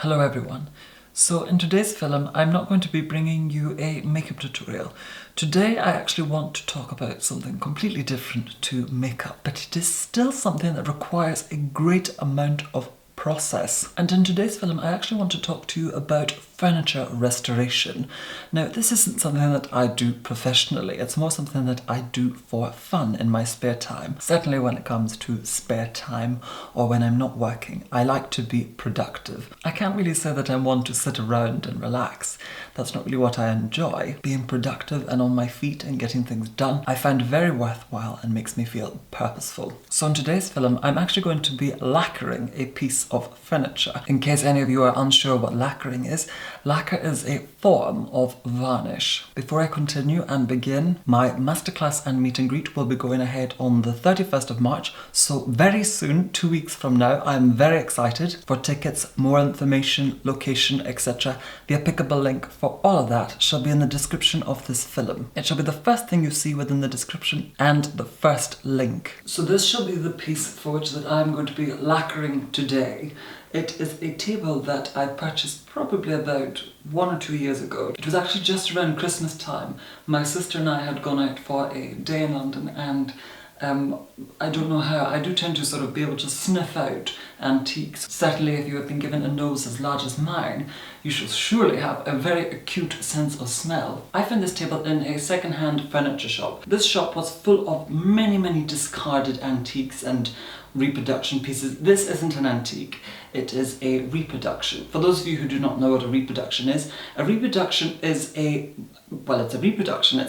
Hello everyone. So in today's film, I'm not going to be bringing you a makeup tutorial. Today I actually want to talk about something completely different to makeup, but it is still something that requires a great amount of process. And in today's film, I actually want to talk to you about furniture restoration. Now, this isn't something that I do professionally, it's more something that I do for fun in my spare time. Certainly when it comes to spare time or when I'm not working, I like to be productive. I can't really say that I'm one to sit around and relax. That's not really what I enjoy. Being productive and on my feet and getting things done, I find very worthwhile and makes me feel purposeful. So in today's film, I'm actually going to be lacquering a piece of furniture. In case any of you are unsure what lacquering is, lacquer is a form of varnish. Before I continue and begin, my masterclass and meet and greet will be going ahead on the 31st of March, so very soon, 2 weeks from now. I'm very excited. For tickets, more information, location, etc., the applicable link for all of that shall be in the description of this film. It shall be the first thing you see within the description and the first link. So this shall be the piece for which that I'm going to be lacquering today. It is a table that I purchased probably about 1 or 2 years ago. It was actually just around Christmas time. My sister and I had gone out for a day in London and I don't know how, I do tend to sort of be able to sniff out antiques. Certainly if you have been given a nose as large as mine, you should surely have a very acute sense of smell. I found this table in a second-hand furniture shop. This shop was full of many discarded antiques and reproduction pieces. This isn't an antique, it is a reproduction. For those of you who do not know what a reproduction is it's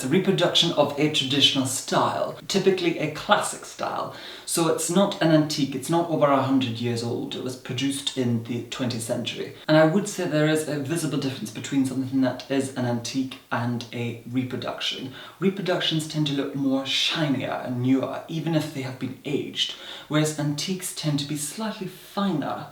a reproduction of a traditional style, typically a classic style. So it's not an antique, it's not over 100 years old. It was produced in the 20th century. And I would say there is a visible difference between something that is an antique and a reproduction. Reproductions tend to look more shinier and newer, even if they have been aged, whereas antiques tend to be slightly finer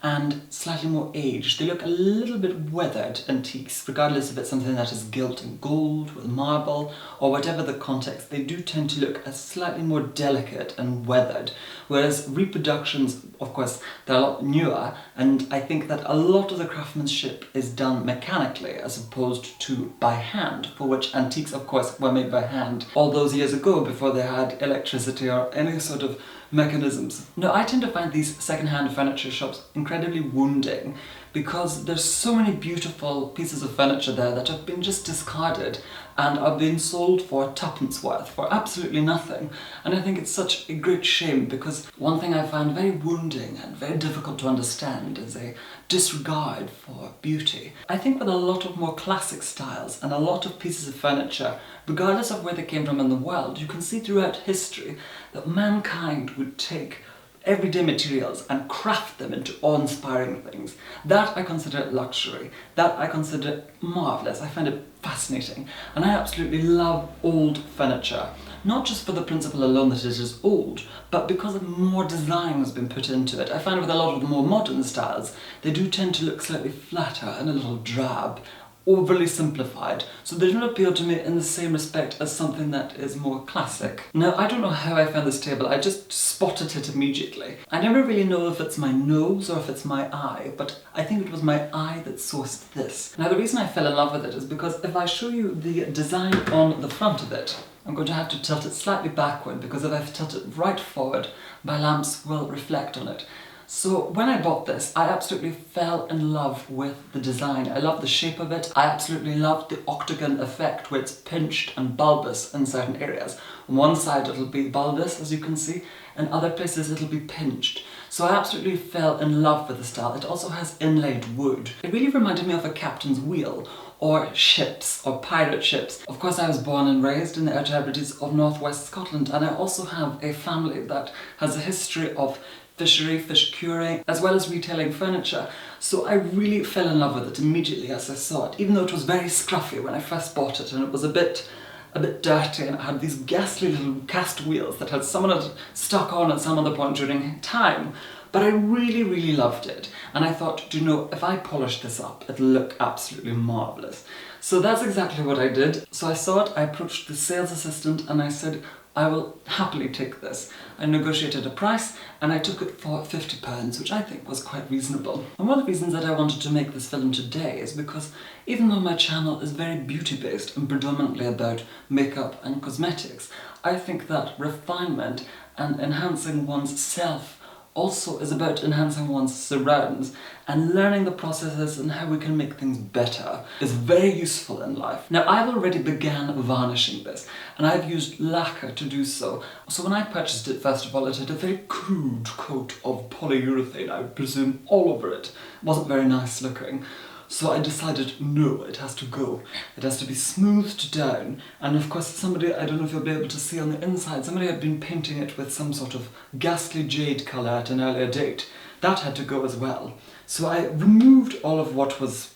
and slightly more aged. They look a little bit weathered, antiques, regardless if it's something that is gilt and gold with marble or whatever the context. They do tend to look a slightly more delicate and weathered, whereas reproductions, of course, they're a lot newer, and I think that a lot of the craftsmanship is done mechanically as opposed to by hand, for which antiques, of course, were made by hand all those years ago before they had electricity or any sort of mechanisms. Now, I tend to find these second-hand furniture shops incredibly wounding because there's so many beautiful pieces of furniture there that have been just discarded and are being sold for tuppence worth, for absolutely nothing. And I think it's such a great shame because one thing I find very wounding and very difficult to understand is a disregard for beauty. I think with a lot of more classic styles and a lot of pieces of furniture, regardless of where they came from in the world, you can see throughout history that mankind would take everyday materials and craft them into awe-inspiring things. That I consider luxury. That I consider marvellous. I find it fascinating. And I absolutely love old furniture. Not just for the principle alone that it is old, but because more design has been put into it. I find with a lot of the more modern styles, they do tend to look slightly flatter and a little drab, overly simplified, so they don't appeal to me in the same respect as something that is more classic. Now, I don't know how I found this table, I just spotted it immediately. I never really know if it's my nose or if it's my eye, but I think it was my eye that sourced this. Now, the reason I fell in love with it is because if I show you the design on the front of it, I'm going to have to tilt it slightly backward because if I tilt it right forward, my lamps will reflect on it. So when I bought this, I absolutely fell in love with the design. I love the shape of it. I absolutely loved the octagon effect where it's pinched and bulbous in certain areas. On one side it'll be bulbous, as you can see, and other places it'll be pinched. So I absolutely fell in love with the style. It also has inlaid wood. It really reminded me of a captain's wheel, or ships, or pirate ships. Of course, I was born and raised in the Outer Hebrides of northwest Scotland, and I also have a family that has a history of fishery, fish curing, as well as retailing furniture. So I really fell in love with it immediately as I saw it, even though it was very scruffy when I first bought it, and it was a bit dirty, and it had these ghastly little cast wheels that someone had stuck on at some other point during time. But I really loved it, and I thought, if I polish this up, it'll look absolutely marvellous. So that's exactly what I did. So I saw it, I approached the sales assistant and I said, I will happily take this. I negotiated a price and I took it for £50, which I think was quite reasonable. And one of the reasons that I wanted to make this film today is because even though my channel is very beauty based and predominantly about makeup and cosmetics, I think that refinement and enhancing one's self also is about enhancing one's surrounds, and learning the processes and how we can make things better is very useful in life. Now, I've already began varnishing this, and I've used lacquer to do so. So when I purchased it, first of all, it had a very crude coat of polyurethane, I would presume, all over it. It wasn't very nice looking. So I decided, no, it has to go. It has to be smoothed down. And of course, somebody, I don't know if you'll be able to see on the inside, somebody had been painting it with some sort of ghastly jade colour at an earlier date. That had to go as well. So I removed all of what was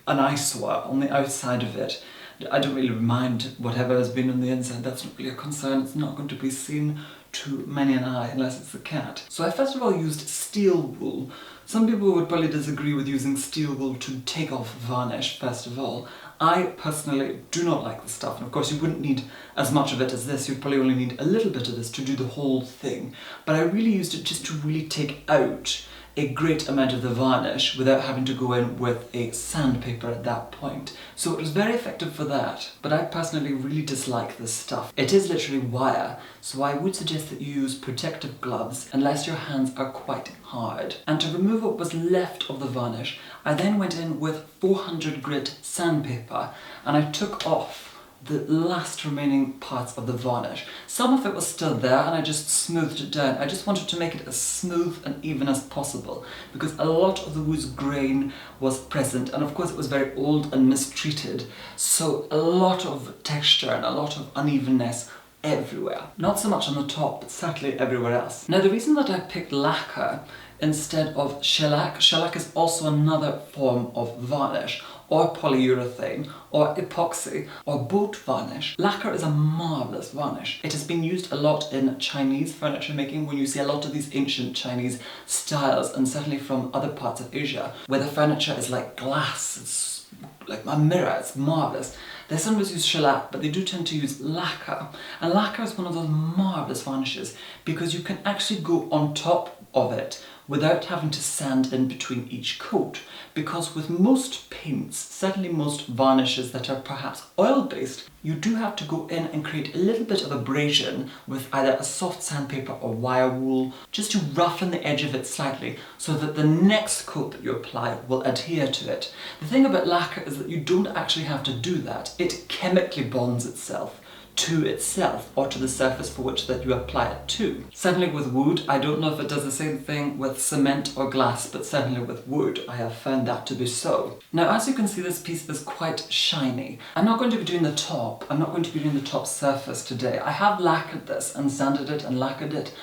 an eyesore on the outside of it. I don't really mind whatever has been on the inside, that's not really a concern. It's not going to be seen to many an eye unless it's the cat. So I first of all used steel wool. Some people would probably disagree with using steel wool to take off varnish, first of all. I personally do not like the stuff, and of course you wouldn't need as much of it as this, you'd probably only need a little bit of this to do the whole thing. But I really used it just to really take out a great amount of the varnish without having to go in with a sandpaper at that point. So it was very effective for that, but I personally really dislike this stuff. It is literally wire, so I would suggest that you use protective gloves unless your hands are quite hard. And to remove what was left of the varnish, I then went in with 400 grit sandpaper and I took off the last remaining parts of the varnish. Some of it was still there and I just smoothed it down. I just wanted to make it as smooth and even as possible because a lot of the wood's grain was present, and of course it was very old and mistreated, so a lot of texture and a lot of unevenness everywhere. Not so much on the top, but certainly everywhere else. Now, the reason that I picked lacquer instead of shellac is also another form of varnish, or polyurethane, or epoxy, or boat varnish. Lacquer is a marvellous varnish. It has been used a lot in Chinese furniture making, when you see a lot of these ancient Chinese styles, and certainly from other parts of Asia, where the furniture is like glass, it's like a mirror, it's marvellous. They sometimes use shellac, but they do tend to use lacquer. And lacquer is one of those marvellous varnishes because you can actually go on top of it without having to sand in between each coat. Because with most paints, certainly most varnishes that are perhaps oil-based, you do have to go in and create a little bit of abrasion with either a soft sandpaper or wire wool, just to roughen the edge of it slightly so that the next coat that you apply will adhere to it. The thing about lacquer is that you don't actually have to do that. It chemically bonds itself to itself or to the surface for which that you apply it to. Certainly with wood, I don't know if it does the same thing with cement or glass, but certainly with wood I have found that to be so. Now, as you can see, this piece is quite shiny. I'm not going to be doing the top, I'm not going to be doing the top surface today. I have lacquered this and sanded it and lacquered it,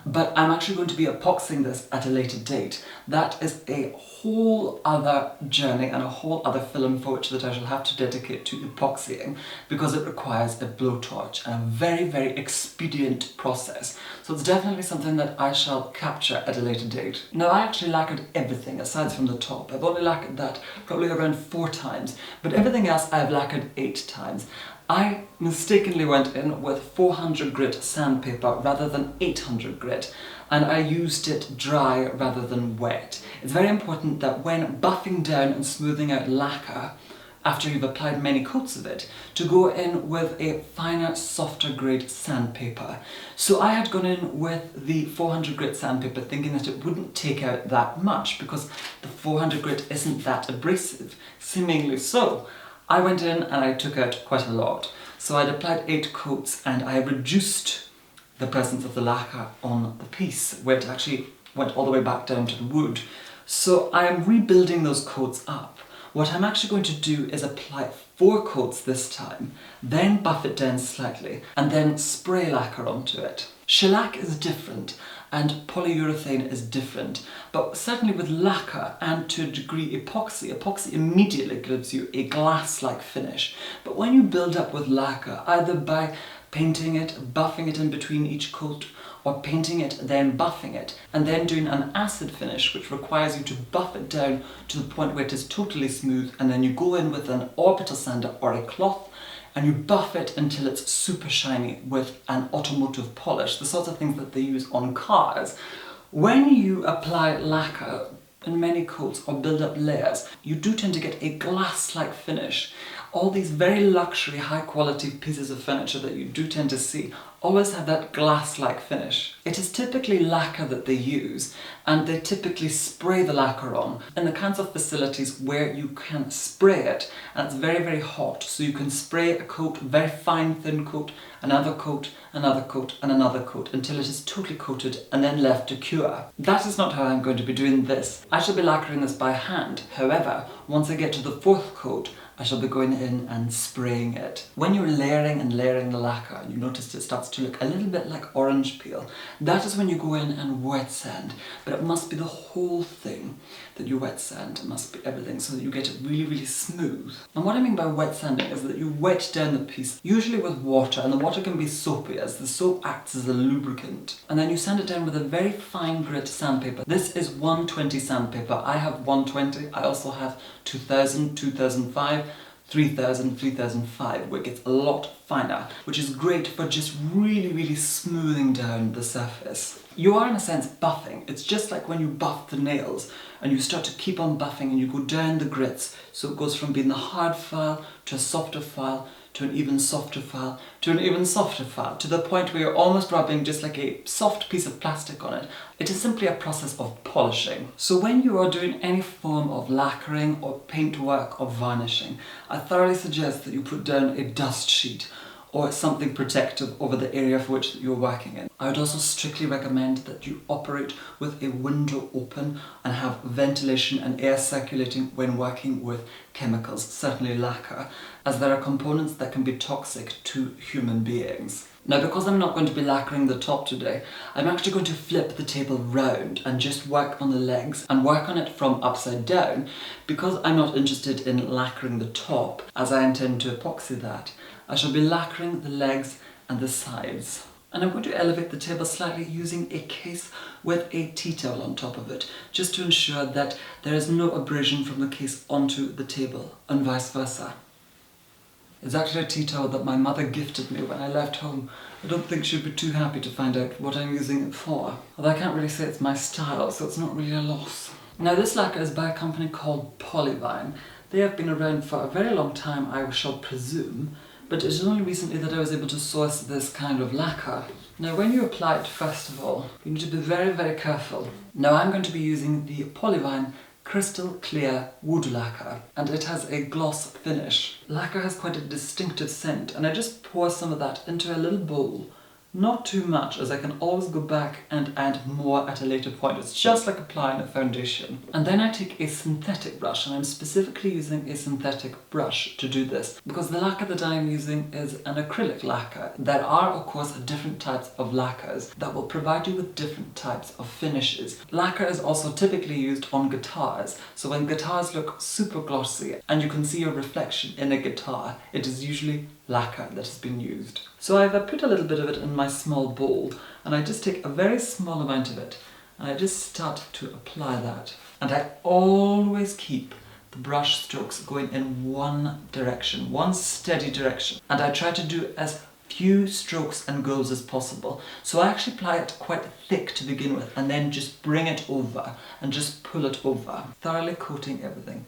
but I'm actually going to be epoxying this at a later date. That is a whole other journey and a whole other film for which that I shall have to dedicate to epoxying, because it requires a blowtorch and a very, very expedient process. So it's definitely something that I shall capture at a later date. Now, I actually lacquered everything aside from the top. I've only lacquered that probably around 4 times, but everything else I've lacquered 8 times. I mistakenly went in with 400 grit sandpaper rather than 800 grit, and I used it dry rather than wet. It's very important that when buffing down and smoothing out lacquer, after you've applied many coats of it, to go in with a finer, softer grade sandpaper. So I had gone in with the 400 grit sandpaper thinking that it wouldn't take out that much because the 400 grit isn't that abrasive, seemingly so. I went in and I took out quite a lot. So I'd applied 8 coats and I reduced the presence of the lacquer on the piece, where it actually went all the way back down to the wood. So I am rebuilding those coats up. What I'm actually going to do is apply 4 coats this time, then buff it down slightly, and then spray lacquer onto it. Shellac is different and polyurethane is different, but certainly with lacquer and to a degree epoxy immediately gives you a glass-like finish. But when you build up with lacquer, either by painting it, buffing it in between each coat, or painting it, then buffing it, and then doing an acid finish which requires you to buff it down to the point where it is totally smooth, and then you go in with an orbital sander or a cloth and you buff it until it's super shiny with an automotive polish, the sorts of things that they use on cars. When you apply lacquer in many coats or build up layers, you do tend to get a glass-like finish. All these very luxury, high-quality pieces of furniture that you do tend to see always have that glass-like finish. It is typically lacquer that they use, and they typically spray the lacquer on in the kinds of facilities where you can spray it, and it's very, very hot, so you can spray a coat, very fine, thin coat, another coat, another coat, and another coat until it is totally coated and then left to cure. That is not how I'm going to be doing this. I shall be lacquering this by hand. However, once I get to the fourth coat, I shall be going in and spraying it. When you're layering and layering the lacquer, you notice it starts to look a little bit like orange peel. That is when you go in and wet sand, but it must be the whole thing that you wet sand. It must be everything so that you get it really, really smooth. And what I mean by wet sanding is that you wet down the piece, usually with water, and the water can be soapy as the soap acts as a lubricant. And then you sand it down with a very fine grit sandpaper. This is 120 sandpaper. I have 120. I also have 2000, 2005, 3000, 3005, where it gets a lot finer, which is great for just really, really smoothing down the surface. You are in a sense buffing. It's just like when you buff the nails and you start to keep on buffing and you go down the grits, so it goes from being the hard file to a softer file to an even softer file to an even softer file, to the point where you're almost rubbing just like a soft piece of plastic on it. It is simply a process of polishing. So when you are doing any form of lacquering or paintwork or varnishing, I thoroughly suggest that you put down a dust sheet or something protective over the area for which you're working in. I would also strictly recommend that you operate with a window open and have ventilation and air circulating when working with chemicals, certainly lacquer, as there are components that can be toxic to human beings. Now, because I'm not going to be lacquering the top today, I'm actually going to flip the table round and just work on the legs and work on it from upside down, because I'm not interested in lacquering the top, as I intend to epoxy that. I shall be lacquering the legs and the sides. And I'm going to elevate the table slightly using a case with a tea towel on top of it, just to ensure that there is no abrasion from the case onto the table, and vice versa. It's actually a tea towel that my mother gifted me when I left home. I don't think she'd be too happy to find out what I'm using it for. Although I can't really say it's my style, so it's not really a loss. Now, this lacquer is by a company called Polyvine. They have been around for a very long time, I shall presume, but it is only recently that I was able to source this kind of lacquer. Now, when you apply it, first of all, you need to be very, very careful. Now, I'm going to be using the Polyvine Crystal Clear Wood Lacquer, and it has a gloss finish. Lacquer has quite a distinctive scent, and I just pour some of that into a little bowl. Not too much, as I can always go back and add more at a later point. It's just like applying a foundation. And then I take a synthetic brush, and I'm specifically using a synthetic brush to do this, because the lacquer that I'm using is an acrylic lacquer. There are, of course, different types of lacquers that will provide you with different types of finishes. Lacquer is also typically used on guitars, so when guitars look super glossy and you can see your reflection in a guitar, it is usually lacquer that has been used. So I've put a little bit of it in my small bowl, and I just take a very small amount of it and I just start to apply that. And I always keep the brush strokes going in one direction, one steady direction, and I try to do as few strokes and goes as possible. So I actually apply it quite thick to begin with and then just bring it over and just pull it over, thoroughly coating everything.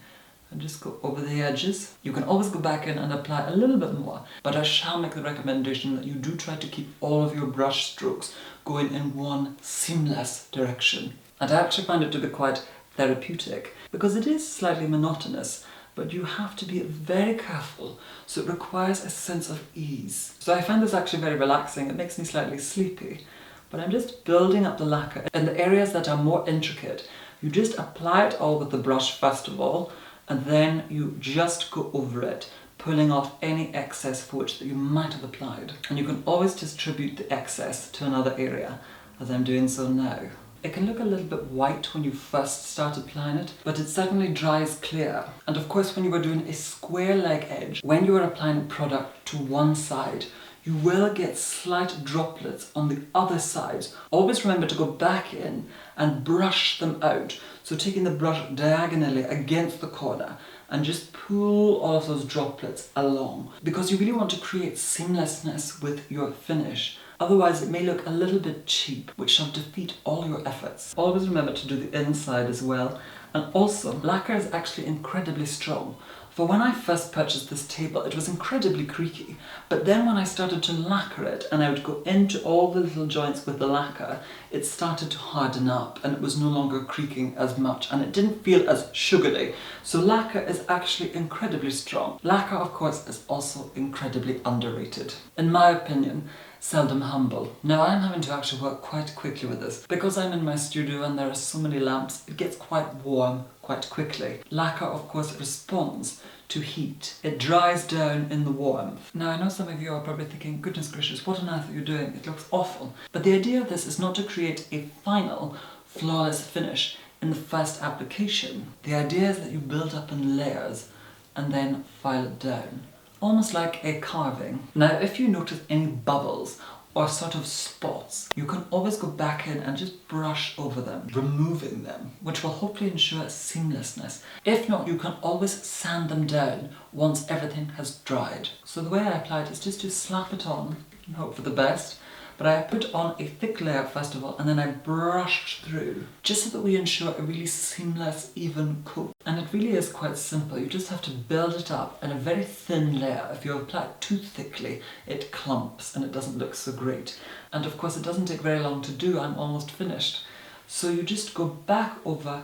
And just go over the edges. You can always go back in and apply a little bit more, but I shall make the recommendation that you do try to keep all of your brush strokes going in one seamless direction. And I actually find it to be quite therapeutic, because it is slightly monotonous, but you have to be very careful, so it requires a sense of ease. So I find this actually very relaxing. It makes me slightly sleepy, but I'm just building up the lacquer. In the areas that are more intricate, you just apply it all with the brush first of all, and then you just go over it, pulling off any excess footage that you might have applied. And you can always distribute the excess to another area, as I'm doing so now. It can look a little bit white when you first start applying it, but it certainly dries clear. And of course, when you are doing a square leg edge, when you are applying product to one side, you will get slight droplets on the other side. Always remember to go back in and brush them out. So taking the brush diagonally against the corner and just pull all of those droplets along, because you really want to create seamlessness with your finish. Otherwise it may look a little bit cheap, which shall defeat all your efforts. Always remember to do the inside as well. And also, lacquer is actually incredibly strong. For when I first purchased this table, it was incredibly creaky, but then when I started to lacquer it and I would go into all the little joints with the lacquer, it started to harden up and it was no longer creaking as much and it didn't feel as sugary. So lacquer is actually incredibly strong. Lacquer, of course, is also incredibly underrated. In my opinion, seldom humble. Now I'm having to actually work quite quickly with this. Because I'm in my studio and there are so many lamps, it gets quite warm quite quickly. Lacquer, of course, responds to heat. It dries down in the warmth. Now I know some of you are probably thinking, goodness gracious, what on earth are you doing? It looks awful. But the idea of this is not to create a final, flawless finish in the first application. The idea is that you build up in layers and then file it down. Almost like a carving. Now if you notice any bubbles or sort of spots, you can always go back in and just brush over them, removing them, which will hopefully ensure seamlessness. If not, you can always sand them down once everything has dried. So the way I apply it is just to slap it on and hope for the best. But I put on a thick layer first of all, and then I brushed through, just so that we ensure a really seamless, even coat. And it really is quite simple. You just have to build it up in a very thin layer. If you apply it too thickly, it clumps and it doesn't look so great. And of course, it doesn't take very long to do. I'm almost finished. So you just go back over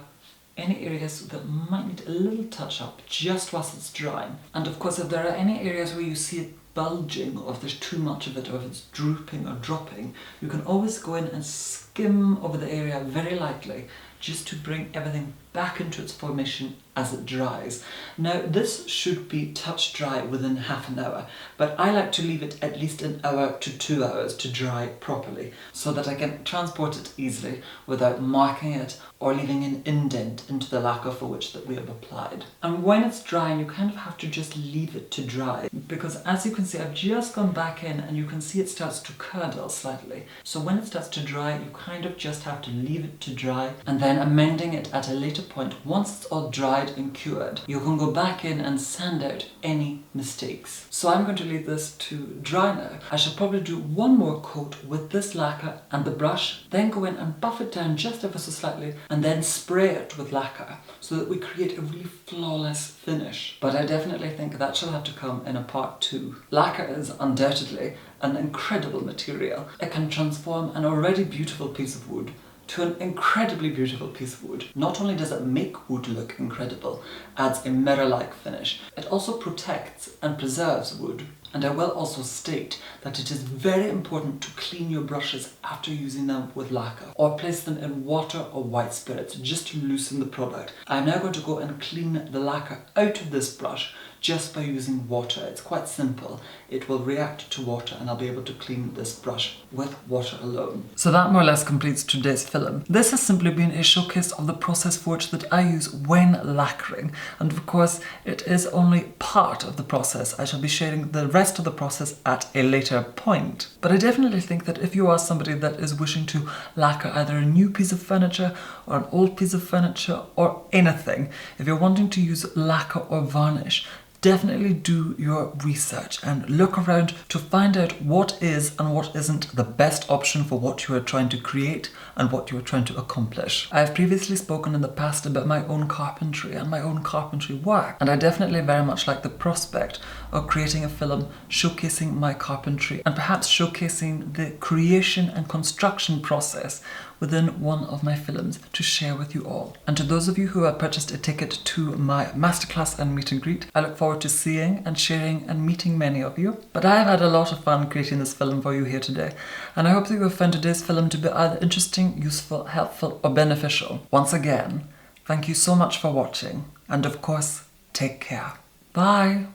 any areas that might need a little touch up just whilst it's drying. And of course, if there are any areas where you see it bulging, or if there's too much of it, or if it's drooping or dropping, you can always go in and skim over the area very lightly, just to bring everything back into its formation as it dries. Now this should be touch dry within half an hour, but I like to leave it at least an hour to 2 hours to dry properly, so that I can transport it easily without marking it or leaving an indent into the lacquer for which that we have applied. And when it's drying, you kind of have to just leave it to dry, because as you can see, I've just gone back in and you can see it starts to curdle slightly. So when it starts to dry, you kind of just have to leave it to dry, and then amending it at a later point. Once it's all dried and cured, you can go back in and sand out any mistakes. So I'm going to leave this to dry now. I shall probably do one more coat with this lacquer and the brush, then go in and buff it down just ever so slightly, and then spray it with lacquer so that we create a really flawless finish. But I definitely think that shall have to come in a part 2. Lacquer is undoubtedly an incredible material. It can transform an already beautiful piece of wood to an incredibly beautiful piece of wood. Not only does it make wood look incredible, adds a mirror-like finish, it also protects and preserves wood. And I will also state that it is very important to clean your brushes after using them with lacquer, or place them in water or white spirits just to loosen the product. I'm now going to go and clean the lacquer out of this brush just by using water. It's quite simple. It will react to water and I'll be able to clean this brush with water alone. So that more or less completes today's film. This has simply been a showcase of the process forge that I use when lacquering, and of course it is only part of the process. I shall be sharing the rest of the process at a later point. But I definitely think that if you are somebody that is wishing to lacquer either a new piece of furniture or an old piece of furniture or anything, if you're wanting to use lacquer or varnish, definitely do your research and look around to find out what is and what isn't the best option for what you are trying to create and what you are trying to accomplish. I have previously spoken in the past about my own carpentry and my own carpentry work, and I definitely very much like the prospect of creating a film showcasing my carpentry and perhaps showcasing the creation and construction process within one of my films to share with you all. And to those of you who have purchased a ticket to my masterclass and meet and greet, I look forward to seeing and sharing and meeting many of you. But I have had a lot of fun creating this film for you here today, and I hope that you have found today's film to be either interesting, useful, helpful or beneficial. Once again, thank you so much for watching, and of course, take care. Bye!